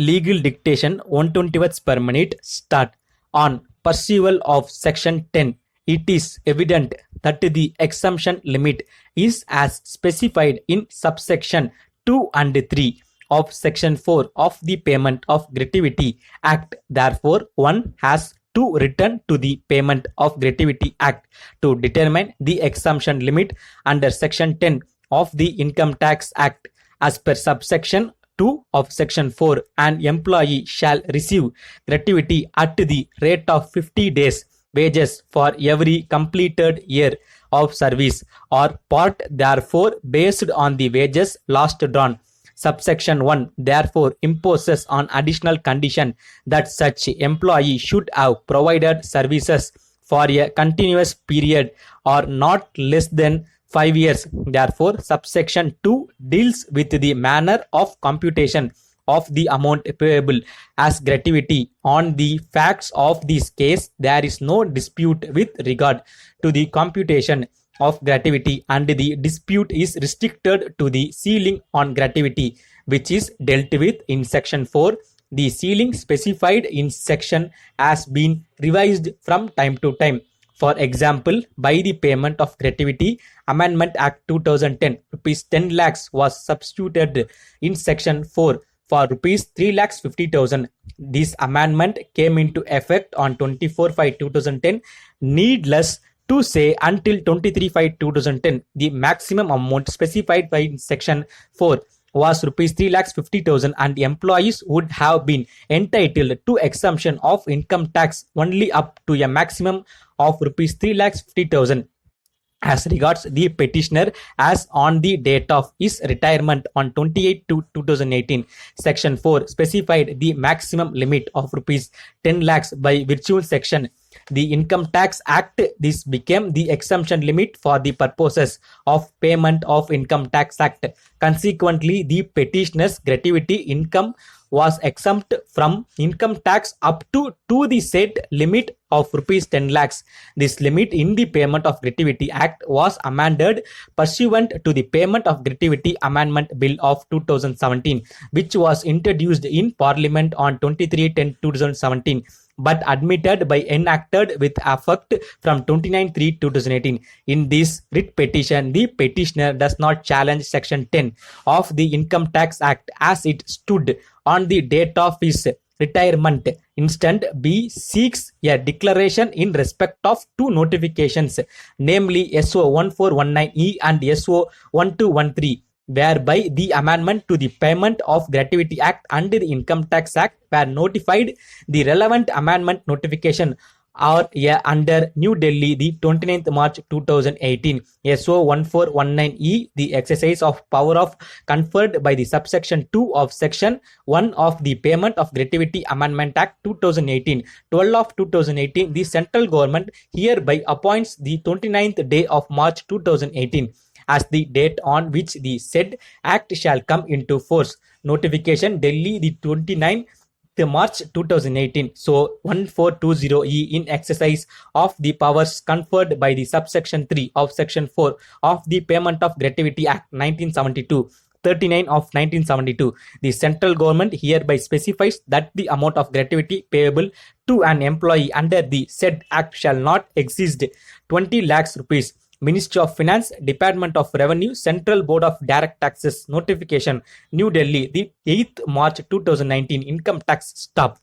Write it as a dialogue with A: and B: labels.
A: Legal dictation 120 words per minute. Start. On perusal of section 10, it is evident that the exemption limit is as specified in subsection 2 and 3 of section 4 of the Payment of Gratuity Act. Therefore, one has to return to the Payment of Gratuity Act to determine the exemption limit under section 10 of the Income Tax Act. As per subsection 2 of section 4, an employee shall receive gratuity at the rate of 50 days wages for every completed year of service or part therefore based on the wages last drawn. Subsection 1 therefore imposes an additional condition that such employee should have provided services for a continuous period or not less than 5 years. Therefore, subsection 2 deals with the manner of computation of the amount payable as gratuity. On the facts of this case, there is no dispute with regard to the computation of gratuity, and the dispute is restricted to the ceiling on gratuity, which is dealt with in section 4. The ceiling specified in section has been revised from time to time. For example, by the Payment of Gratuity Amendment Act 2010, rupees 10 lakhs was substituted in section 4 for rupees 3,50,000. This amendment came into effect on 24/5/2010. Needless to say, until 23/5/2010, the maximum amount specified by section 4 was rupees 3,50,000, and employees would have been entitled to exemption of income tax only up to a maximum of rupees 3,50,000. As regards the petitioner, as on the date of his retirement on 28/2/2018, section 4 specified the maximum limit of rupees 10 lakhs by virtue section the Income Tax Act. This became the exemption limit for the purposes of Payment of Income Tax Act. Consequently, the petitioner's gratuity income was exempt from income tax up to the said limit of rupees 10 lakhs. This limit in the Payment of Gratuity Act was amended pursuant to the Payment of Gratuity Amendment Bill of 2017, which was introduced in Parliament on 23/10/2017, but admitted by enacted with effect from 29/3/2018. In this writ petition, the petitioner does not challenge section 10 of the Income Tax Act as it stood on the date of his retirement. Instead, B seeks a declaration in respect of two notifications, namely SO 1419E and SO 1213, whereby the amendment to the Payment of Gratuity Act and the Income Tax Act were notified. The relevant amendment notification are under New Delhi, the 29th March 2018, SO 1419E, the exercise of power of conferred by the subsection 2 of section 1 of the Payment of Gratuity Amendment Act 2018, 12 of 2018. The central government hereby appoints the 29th day of March 2018 as the date on which the said act shall come into force. Notification, Delhi, the 29th March 2018. So 1420E, in exercise of the powers conferred by the subsection 3 of section 4 of the Payment of Gratuity Act 1972, 39 of 1972, the central government hereby specifies that the amount of gratuity payable to an employee under the said act shall not exceed 20 lakhs rupees. Ministry of Finance, Department of Revenue, Central Board of Direct Taxes. Notification, New Delhi, the 8th March 2019. Income tax stop.